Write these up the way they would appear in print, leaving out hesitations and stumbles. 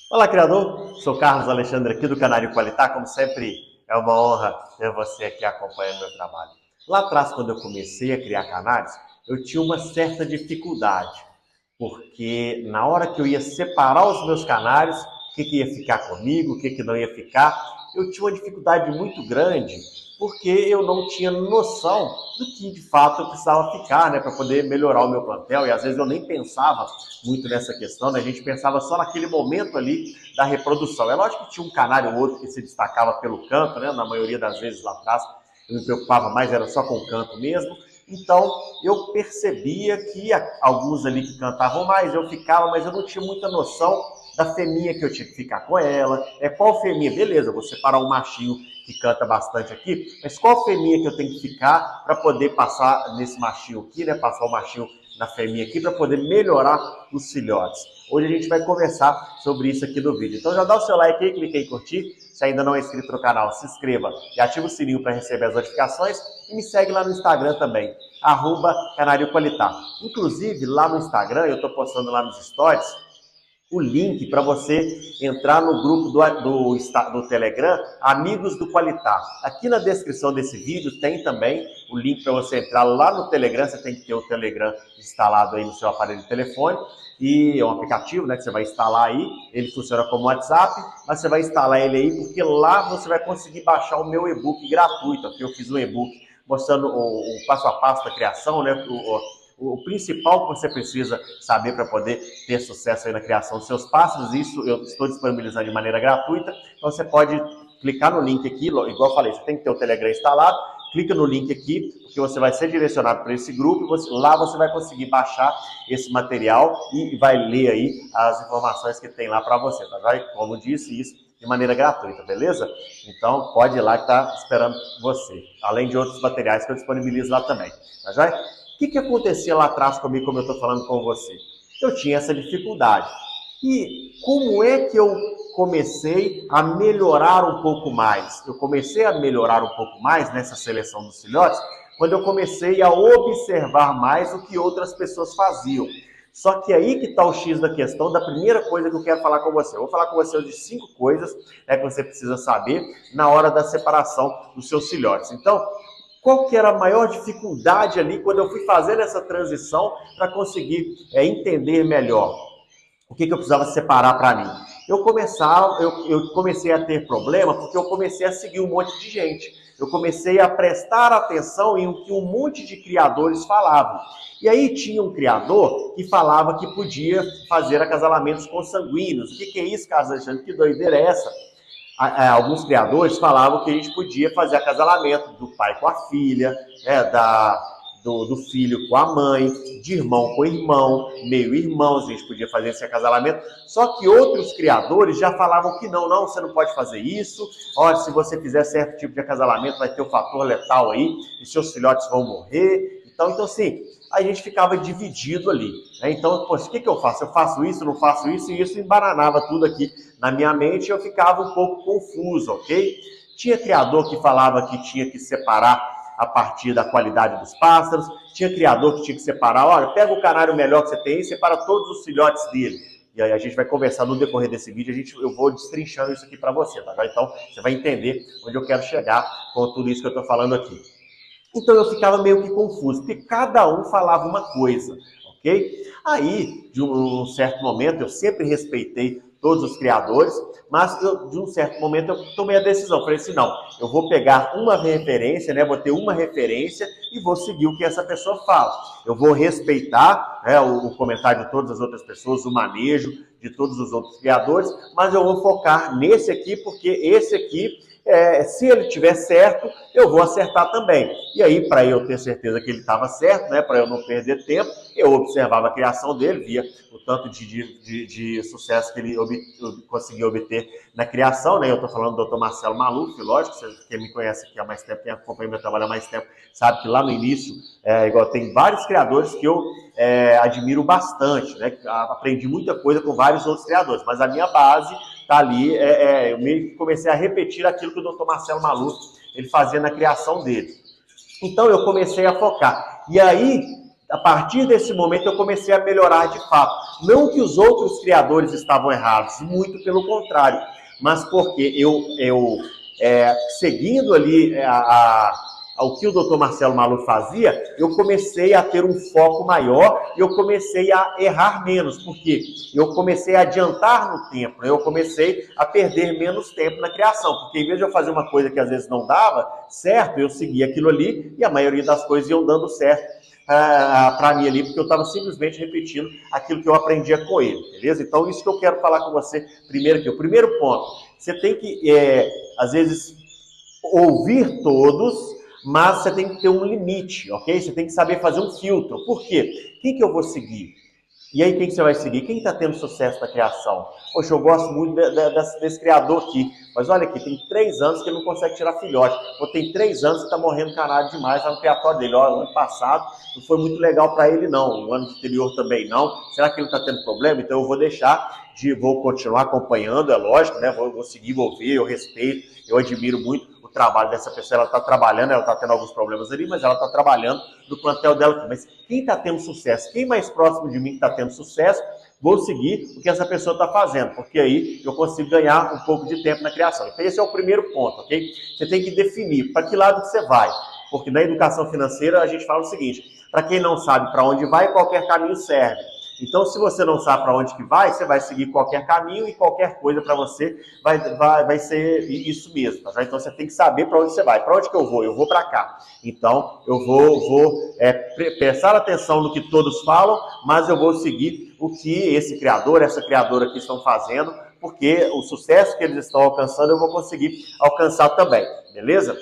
Olá, criador! Sou Carlos Alexandre aqui do Canário Qualitá. Como sempre, é uma honra ter você aqui acompanhando meu trabalho. Lá atrás, quando eu comecei a criar canários, eu tinha uma certa dificuldade, porque na hora que eu ia separar os meus canários, o que ia ficar comigo, o que não ia ficar, eu tinha uma dificuldade muito grande, porque eu não tinha noção do que de fato eu precisava ficar, né, para poder melhorar o meu plantel, e às vezes eu nem pensava muito nessa questão, né? A gente pensava só naquele momento ali da reprodução. É lógico que tinha um canário ou outro que se destacava pelo canto, né? Na maioria das vezes lá atrás, eu me preocupava mais, era só com o canto mesmo. Então, eu percebia que alguns ali que cantavam mais, eu ficava, mas eu não tinha muita noção da fêmea que eu tinha que ficar com ela. Qual fêmea? Beleza, eu vou separar um machinho que canta bastante aqui, mas qual fêmea que eu tenho que ficar para poder passar nesse machinho aqui, né? Passar o machinho na fêmea aqui para poder melhorar os filhotes. Hoje a gente vai conversar sobre isso aqui no vídeo. Então já dá o seu like aí, clique em curtir. Se ainda não é inscrito no canal, se inscreva e ative o sininho para receber as notificações. E me segue lá no Instagram também, @CanarioQualitá. Inclusive, lá no Instagram, eu estou postando lá nos stories o link para você entrar no grupo do Telegram, Amigos do Qualitá. Aqui na descrição desse vídeo tem também o link para você entrar lá no Telegram. Você tem que ter o Telegram instalado aí no seu aparelho de telefone. E é um aplicativo, né, que você vai instalar aí. Ele funciona como WhatsApp, mas você vai instalar ele aí porque lá você vai conseguir baixar o meu e-book gratuito. Aqui eu fiz um e-book mostrando o passo a passo da criação, né, o principal que você precisa saber para poder ter sucesso aí na criação dos seus pássaros. Isso eu estou disponibilizando de maneira gratuita. Então você pode clicar no link aqui, igual eu falei, você tem que ter o Telegram instalado, clica no link aqui, porque você vai ser direcionado para esse grupo e lá você vai conseguir baixar esse material e vai ler aí as informações que tem lá para você, tá? Como disse, isso de maneira gratuita, beleza? Então pode ir lá que está esperando você, além de outros materiais que eu disponibilizo lá também, tá joia? O que acontecia lá atrás comigo, como eu estou falando com você? Eu tinha essa dificuldade. E como é que eu comecei a melhorar um pouco mais? Eu comecei a melhorar um pouco mais nessa seleção dos filhotes quando eu comecei a observar mais o que outras pessoas faziam. Só que aí que está o X da questão, da primeira coisa que eu quero falar com você. Eu vou falar com você de 5 coisas, que você precisa saber na hora da separação dos seus filhotes. Então, qual que era a maior dificuldade ali quando eu fui fazendo essa transição para conseguir entender melhor o que eu precisava separar para mim? Eu comecei a ter problema porque eu comecei a seguir um monte de gente. Eu comecei a prestar atenção em o que um monte de criadores falavam. E aí tinha um criador que falava que podia fazer acasalamentos consanguíneos. O que é isso, Carlos Alexandre? Que doideira é essa? Alguns criadores falavam que a gente podia fazer acasalamento do pai com a filha, né, do filho com a mãe, de irmão com irmão, meio-irmãos, a gente podia fazer esse acasalamento. Só que outros criadores já falavam que não, você não pode fazer isso. Olha, se você fizer certo tipo de acasalamento, vai ter o fator letal aí, e seus filhotes vão morrer. Então assim, a gente ficava dividido ali. Né? Então, poxa, o que eu faço? Eu faço isso, não faço isso, e isso embananava tudo aqui na minha mente, eu ficava um pouco confuso, ok? Tinha criador que falava que tinha que separar a partir da qualidade dos pássaros, tinha criador que tinha que separar, olha, pega o canário melhor que você tem e separa todos os filhotes dele. E aí a gente vai conversar no decorrer desse vídeo, eu vou destrinchando isso aqui para você, tá? Então você vai entender onde eu quero chegar com tudo isso que eu estou falando aqui. Então eu ficava meio que confuso, porque cada um falava uma coisa, ok? Aí, de um certo momento, eu sempre respeitei todos os criadores, mas de um certo momento eu tomei a decisão, falei assim, não, eu vou pegar uma referência, né, vou ter uma referência e vou seguir o que essa pessoa fala. Eu vou respeitar, né, o comentário de todas as outras pessoas, o manejo de todos os outros criadores, mas eu vou focar nesse aqui, porque esse aqui se ele tiver certo, eu vou acertar também. E aí, para eu ter certeza que ele estava certo, né, para eu não perder tempo, eu observava a criação dele, via o tanto de sucesso que ele conseguiu obter na criação. Né? Eu estou falando do Dr. Marcelo Maluf, lógico, quem me conhece aqui há mais tempo, quem acompanha meu trabalho há mais tempo, sabe que lá no início, igual tem vários criadores que eu admiro bastante, né? Aprendi muita coisa com vários outros criadores, mas a minha base tá ali, eu meio que comecei a repetir aquilo que o Dr. Marcelo Maluf ele fazia na criação dele. Então eu comecei a focar. E aí, A partir desse momento eu comecei a melhorar de fato. Não que os outros criadores estavam errados, muito pelo contrário, mas porque seguindo ali ao que o Dr. Marcelo Maluf fazia, eu comecei a ter um foco maior e eu comecei a errar menos, porque eu comecei a adiantar no tempo, né? Eu comecei a perder menos tempo na criação, porque em vez de eu fazer uma coisa que às vezes não dava certo, eu seguia aquilo ali e a maioria das coisas iam dando certo para mim ali, porque eu estava simplesmente repetindo aquilo que eu aprendia com ele, beleza? Então, isso que eu quero falar com você primeiro aqui. O primeiro ponto, você tem que, às vezes, ouvir todos, mas você tem que ter um limite, ok? Você tem que saber fazer um filtro. Por quê? Quem que eu vou seguir? E aí, quem que você vai seguir? Quem está tendo sucesso na criação? Poxa, eu gosto muito desse criador aqui. Mas olha aqui, tem 3 anos que ele não consegue tirar filhote. Ou tem 3 anos que está morrendo canário demais lá no criatório dele. Olha, o ano passado não foi muito legal para ele, não. O ano anterior também não. Será que ele está tendo problema? Então eu vou vou continuar acompanhando, é lógico, né? Vou seguir, vou ver, eu respeito, eu admiro muito o trabalho dessa pessoa. Ela está trabalhando, ela está tendo alguns problemas ali, mas ela está trabalhando no plantel dela aqui. Mas quem está tendo sucesso? Quem mais próximo de mim está tendo sucesso? Vou seguir o que essa pessoa está fazendo, porque aí eu consigo ganhar um pouco de tempo na criação. Então esse é o primeiro ponto, ok? Você tem que definir para que lado que você vai. Porque na educação financeira a gente fala o seguinte, para quem não sabe para onde vai, qualquer caminho serve. Então, se você não sabe para onde que vai, você vai seguir qualquer caminho e qualquer coisa para você vai ser isso mesmo, tá? Então, você tem que saber para onde você vai. Para onde que eu vou? Eu vou para cá. Então, eu vou prestar atenção no que todos falam, mas eu vou seguir o que esse criador, essa criadora aqui estão fazendo, porque o sucesso que eles estão alcançando, eu vou conseguir alcançar também, beleza?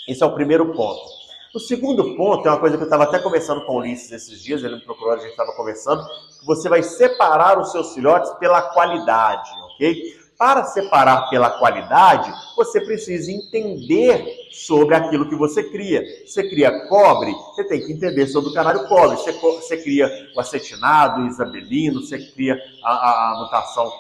Esse é o primeiro ponto. O segundo ponto é uma coisa que eu estava até conversando com o Ulisses esses dias, ele me procurou, a gente estava conversando, que você vai separar os seus filhotes pela qualidade, ok? Para separar pela qualidade, você precisa entender sobre aquilo que você cria. Você cria cobre, você tem que entender sobre o canário cobre. Você cria o acetinado, o isabelino, você cria a mutação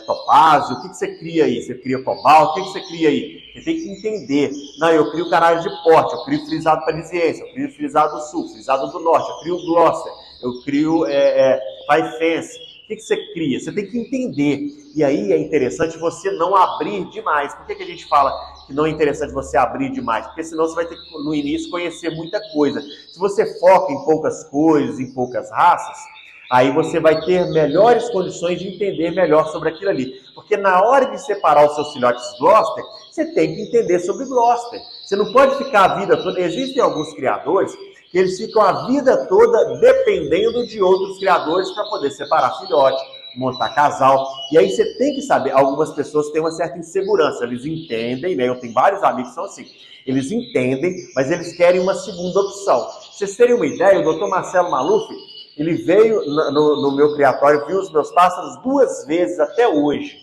topázio, o que você cria aí? Você cria cobalto, o que você cria aí? Você tem que entender. Não, eu crio canário de porte, eu crio frisado parisiense, eu crio frisado do sul, frisado do norte, eu crio Gloucester, eu crio Five Fence. O que você cria? Você tem que entender. E aí é interessante você não abrir demais. Por que a gente fala que não é interessante você abrir demais? Porque senão você vai ter que, no início, conhecer muita coisa. Se você foca em poucas coisas, em poucas raças, aí você vai ter melhores condições de entender melhor sobre aquilo ali. Porque na hora de separar os seus filhotes Gloucester, você tem que entender sobre Gloucester. Você não pode ficar a vida toda... Existem alguns criadores que eles ficam a vida toda dependendo de outros criadores para poder separar filhote, montar casal. E aí você tem que saber, algumas pessoas têm uma certa insegurança, eles entendem, né? Eu tenho vários amigos que são assim, eles entendem, mas eles querem uma segunda opção. Pra vocês terem uma ideia, o Dr. Marcelo Maluf, ele veio no meu criatório, viu os meus pássaros 2 vezes até hoje.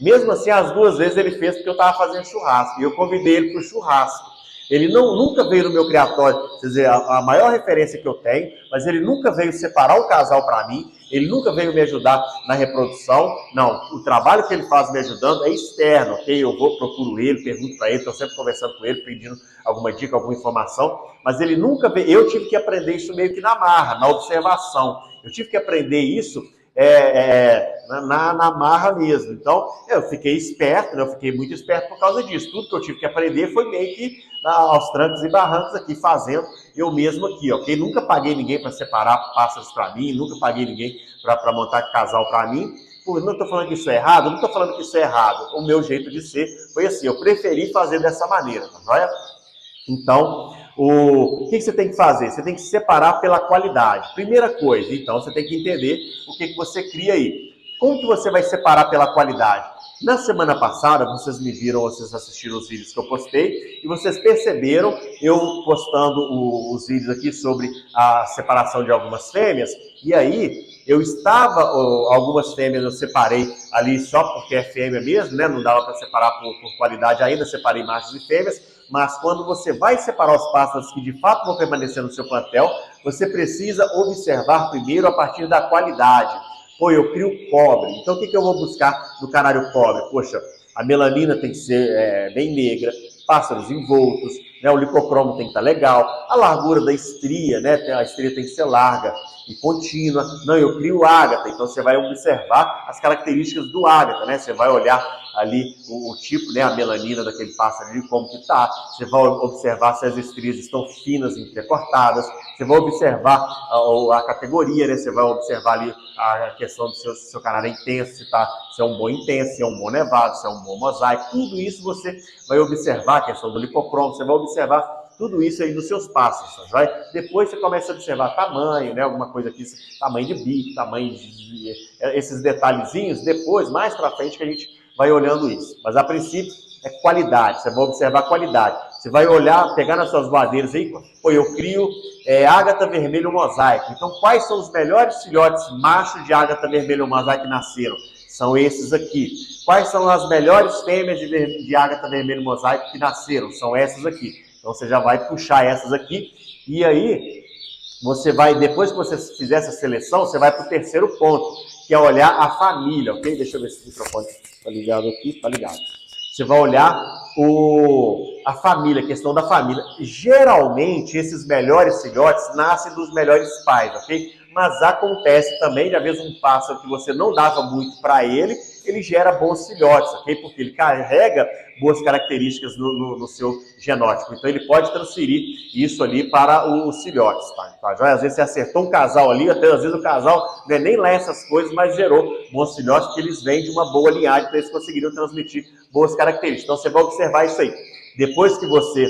Mesmo assim, as 2 vezes ele fez porque eu estava fazendo churrasco. E eu convidei ele para o churrasco. Ele nunca veio no meu criatório, quer dizer, a maior referência que eu tenho, mas ele nunca veio separar o casal para mim, ele nunca veio me ajudar na reprodução. Não, o trabalho que ele faz me ajudando é externo, ok? Eu procuro ele, pergunto para ele, estou sempre conversando com ele, pedindo alguma dica, alguma informação, mas ele nunca veio. Eu tive que aprender isso meio que na marra, na observação. Eu tive que aprender isso na marra mesmo. Então, eu fiquei esperto, né? Eu fiquei muito esperto por causa disso. Tudo que eu tive que aprender foi meio que aos trancos e barrancos aqui, fazendo eu mesmo aqui, ok? Nunca paguei ninguém para separar pássaros para mim, nunca paguei ninguém para montar casal para mim. Não estou falando que isso é errado, não estou falando que isso é errado. O meu jeito de ser foi assim, eu preferi fazer dessa maneira, tá joia? Então, o que você tem que fazer? Você tem que separar pela qualidade. Primeira coisa, então, você tem que entender o que você cria aí. Como que você vai separar pela qualidade? Na semana passada, vocês me viram, vocês assistiram os vídeos que eu postei, e vocês perceberam eu postando os vídeos aqui sobre a separação de algumas fêmeas, e aí algumas fêmeas eu separei ali só porque é fêmea mesmo, né? Não dava para separar por qualidade ainda, separei machos e fêmeas, mas quando você vai separar os pássaros que de fato vão permanecer no seu plantel, você precisa observar primeiro a partir da qualidade. Pô, eu crio cobre, então o que eu vou buscar no canário cobre? Poxa, a melanina tem que ser bem negra, pássaros envoltos, né? O licocromo tem que estar legal, a largura da estria, né? A estria tem que ser larga e contínua. Não, eu crio ágata, então você vai observar as características do ágata, né? Você vai olhar ali o tipo, né, a melanina daquele pássaro ali, como que tá. Você vai observar se as estrias estão finas, entrecortadas. Você vai observar a categoria, né? Você vai observar ali a questão do seu canário intenso, se é um bom intenso, se é um bom nevado, se é um bom mosaico. Tudo isso você vai observar, a questão do licocromo, você vai observar tudo isso aí nos seus passos, vai? Depois você começa a observar tamanho, né? Alguma coisa aqui, tamanho de bico, tamanho de esses detalhezinhos, depois, mais para frente, que a gente vai olhando isso. Mas a princípio é qualidade, você vai observar qualidade. Você vai olhar, pegar nas suas voadeiras aí, pô, eu crio ágata vermelho mosaico. Então, quais são os melhores filhotes machos de ágata vermelho mosaico que nasceram? São esses aqui. Quais são as melhores fêmeas de ágata vermelho mosaico que nasceram? São essas aqui. Então, você já vai puxar essas aqui. E aí, você vai, depois que você fizer essa seleção, você vai para o terceiro ponto, que é olhar a família, ok? Deixa eu ver se o microfone está ligado aqui. Está ligado. Você vai olhar a família, a questão da família. Geralmente, esses melhores filhotes nascem dos melhores pais, ok? Mas acontece também, de às vezes, um pássaro que você não dava muito para ele gera bons filhotes, ok? Porque ele carrega boas características no seu genótipo. Então, ele pode transferir isso ali para os filhotes, tá? Às vezes, você acertou um casal ali, até às vezes o casal não é nem lá essas coisas, mas gerou bons filhotes, porque eles vêm de uma boa linhagem, então eles conseguiram transmitir boas características. Então, você vai observar isso aí. Depois que você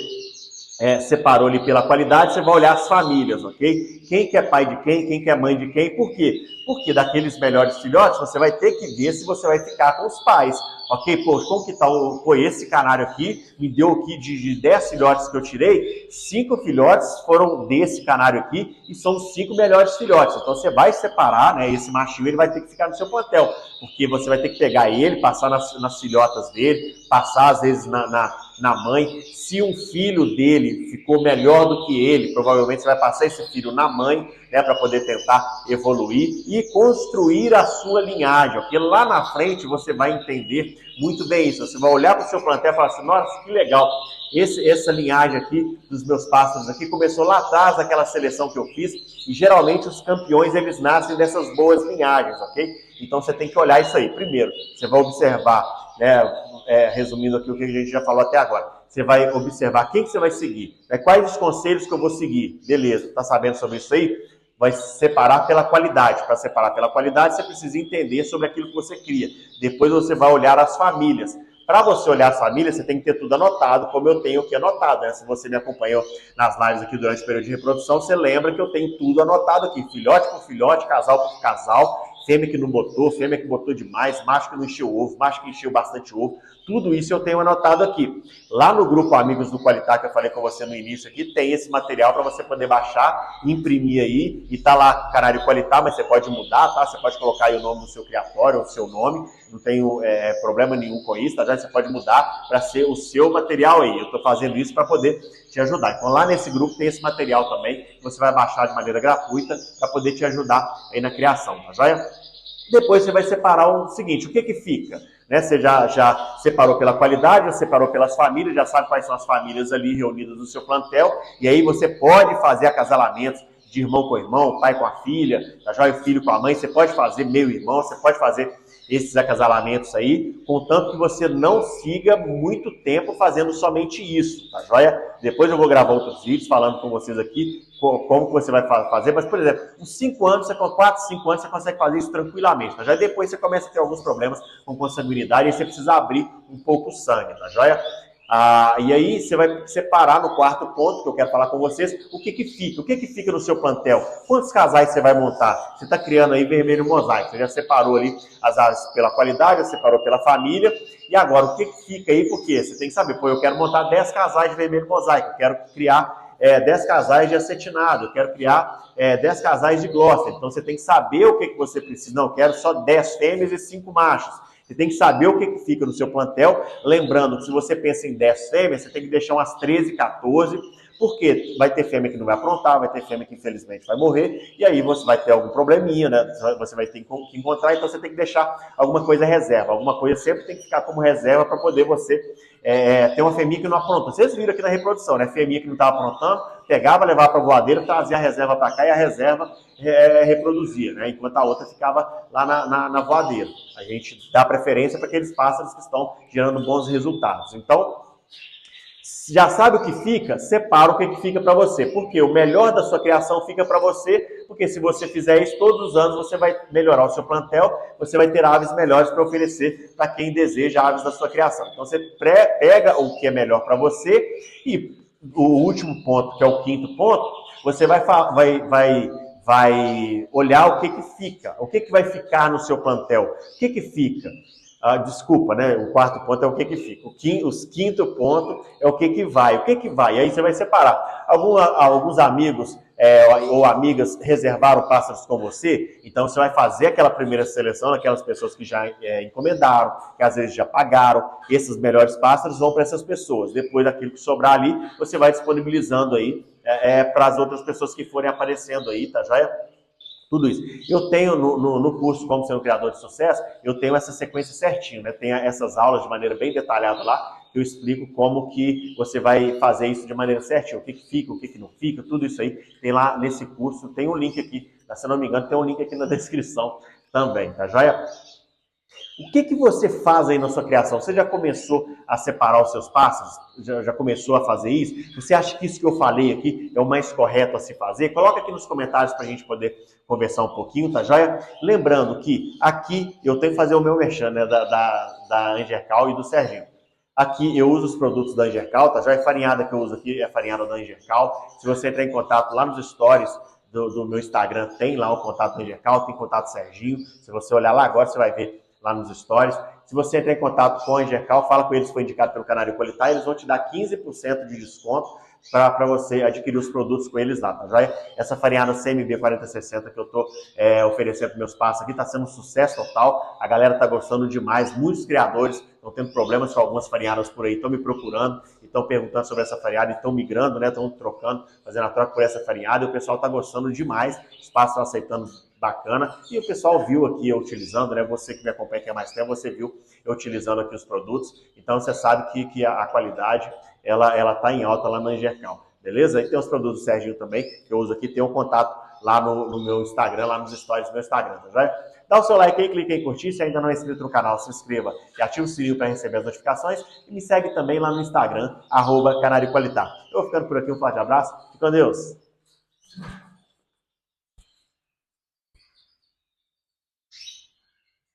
separou ali pela qualidade, você vai olhar as famílias, ok? Quem que é pai de quem que é mãe de quem, por quê? Porque daqueles melhores filhotes, você vai ter que ver se você vai ficar com os pais, ok? Pô, como que tá esse canário aqui, me deu aqui de 10 filhotes que eu tirei, 5 filhotes foram desse canário aqui, e são os 5 melhores filhotes. Então você vai separar, né, esse machinho, ele vai ter que ficar no seu plantel, porque você vai ter que pegar ele, passar nas filhotas dele, passar às vezes na mãe. Se um filho dele ficou melhor do que ele, provavelmente você vai passar esse filho na mãe, né, para poder tentar evoluir e construir a sua linhagem, porque lá na frente você vai entender muito bem isso. Você vai olhar para o seu plantel e falar assim, nossa, que legal, essa linhagem aqui dos meus pássaros aqui começou lá atrás daquela seleção que eu fiz, e geralmente os campeões eles nascem dessas boas linhagens, ok? Então você tem que olhar isso aí. Primeiro, você vai observar, né, resumindo aqui o que a gente já falou até agora, você vai observar quem que você vai seguir, quais os conselhos que eu vou seguir, beleza, tá sabendo sobre isso aí? Vai separar pela qualidade. Para separar pela qualidade, você precisa entender sobre aquilo que você cria. Depois você vai olhar as famílias. Para você olhar as famílias, você tem que ter tudo anotado, como eu tenho aqui anotado, né? Se você me acompanhou nas lives aqui durante o período de reprodução, você lembra que eu tenho tudo anotado aqui, filhote por filhote, casal por casal, fêmea que não botou, fêmea que botou demais, macho que não encheu o ovo, macho que encheu bastante ovo. Tudo isso eu tenho anotado aqui. Lá no grupo Amigos do Qualitar, que eu falei com você no início aqui, tem esse material para você poder baixar, imprimir aí, e tá lá Canário Qualitar, mas você pode mudar, tá? Você pode colocar aí o nome do seu criatório, o seu nome, não tenho problema nenhum com isso, tá? Você pode mudar para ser o seu material aí. Eu estou fazendo isso para poder te ajudar. Então lá nesse grupo tem esse material também, que você vai baixar de maneira gratuita para poder te ajudar aí na criação, tá joia? Depois você vai separar o seguinte, o que fica? Né? Você já separou pela qualidade, já separou pelas famílias, já sabe quais são as famílias ali reunidas no seu plantel, e aí você pode fazer acasalamentos de irmão com irmão, pai com a filha, tá joia? Filho com a mãe, você pode fazer meio irmão, você pode fazer esses acasalamentos aí, contanto que você não siga muito tempo fazendo somente isso, tá joia? Depois eu vou gravar outros vídeos falando com vocês aqui como que você vai fazer, mas, por exemplo, uns 5 anos, com 4, 5 anos, você consegue fazer isso tranquilamente, tá joia? Depois você começa a ter alguns problemas com consanguinidade, e você precisa abrir um pouco o sangue, tá joia? E aí você vai separar no quarto ponto, que eu quero falar com vocês, o que fica. O que fica no seu plantel? Quantos casais você vai montar? Você está criando aí vermelho mosaico. Você já separou ali as aves pela qualidade, já separou pela família. E agora, o que fica aí? Porque você tem que saber, pô, eu quero montar 10 casais de vermelho mosaico, eu quero criar 10 casais de acetinado, eu quero criar 10 casais de Gloucester. Então você tem que saber o que você precisa. Não, eu quero só 10 fêmeas e 5 machos. Você tem que saber o que fica no seu plantel, lembrando que se você pensa em 10 fêmeas, você tem que deixar umas 13, 14 Porque vai ter fêmea que não vai aprontar, vai ter fêmea que infelizmente vai morrer, e aí você vai ter algum probleminha, né? Você vai ter que encontrar, então você tem que deixar alguma coisa reserva. Alguma coisa sempre tem que ficar como reserva para poder você ter uma fêmea que não apronta. Vocês viram aqui na reprodução, né? Fêmea que não estava aprontando, pegava, levava para a voadeira, trazia a reserva para cá e a reserva reproduzia, né? Enquanto a outra ficava lá na voadeira. A gente dá preferência para aqueles pássaros que estão gerando bons resultados. Então, já sabe o que fica? Separa o que fica para você. Porque o melhor da sua criação fica para você, porque se você fizer isso todos os anos, você vai melhorar o seu plantel, você vai ter aves melhores para oferecer para quem deseja aves da sua criação. Então você pega o que é melhor para você e o último ponto, que é o quinto ponto, você vai olhar o que fica, o que vai ficar no seu plantel, o que fica. Desculpa, né? O quarto ponto é o que fica. O quinto ponto é o que vai. O que vai? Aí você vai separar. Alguns amigos ou amigas reservaram pássaros com você, então você vai fazer aquela primeira seleção daquelas pessoas que já encomendaram, que às vezes já pagaram. Esses melhores pássaros vão para essas pessoas. Depois daquilo que sobrar ali, você vai disponibilizando aí para as outras pessoas que forem aparecendo aí, tá joia? Tudo isso. Eu tenho no curso Como Ser um Criador de Sucesso, eu tenho essa sequência certinho, né? Tem essas aulas de maneira bem detalhada lá, que eu explico como que você vai fazer isso de maneira certinha, o que fica, o que não fica, tudo isso aí tem lá nesse curso. Tem um link aqui, se não me engano, tem um link aqui na descrição também, tá joia? O que você faz aí na sua criação? Você já começou a separar os seus pássaros? Já começou a fazer isso? Você acha que isso que eu falei aqui é o mais correto a se fazer? Coloca aqui nos comentários para a gente poder conversar um pouquinho, tá joia? Lembrando que aqui eu tenho que fazer o meu merchan, né, da Angercal e do Serginho. Aqui eu uso os produtos da Angercal, tá joia? A farinhada que eu uso aqui é a farinhada da Angercal. Se você entrar em contato lá nos stories do meu Instagram, tem lá o contato da Angercal, tem contato do Serginho. Se você olhar lá agora, você vai ver lá nos stories. Se você entrar em contato com a Angercal, fala com eles que foi indicado pelo Canário Qualitar, eles vão te dar 15% de desconto para você adquirir os produtos com eles lá, tá joia? Essa farinhada CMB 4060 que eu tô oferecendo para meus pássaros aqui, tá sendo um sucesso total, a galera tá gostando demais, muitos criadores estão tendo problemas com algumas farinhadas por aí, estão me procurando, estão perguntando sobre essa farinhada, estão migrando, né? Estão trocando, fazendo a troca por essa farinhada, e o pessoal tá gostando demais, os pássaros estão aceitando bacana, e o pessoal viu aqui eu utilizando, né? Você que me acompanha aqui há mais tempo, você viu eu utilizando aqui os produtos, então você sabe que a qualidade, ela tá em alta lá na Angercal, beleza? E tem os produtos do Serginho também, que eu uso aqui, tem um contato lá no meu Instagram, lá nos stories do meu Instagram, tá joia? Dá o seu like aí, clique em curtir, se ainda não é inscrito no canal, se inscreva e ative o sininho para receber as notificações, e me segue também lá no Instagram, @Canário Qualitar. Eu vou ficando por aqui, um forte abraço, fique com Deus!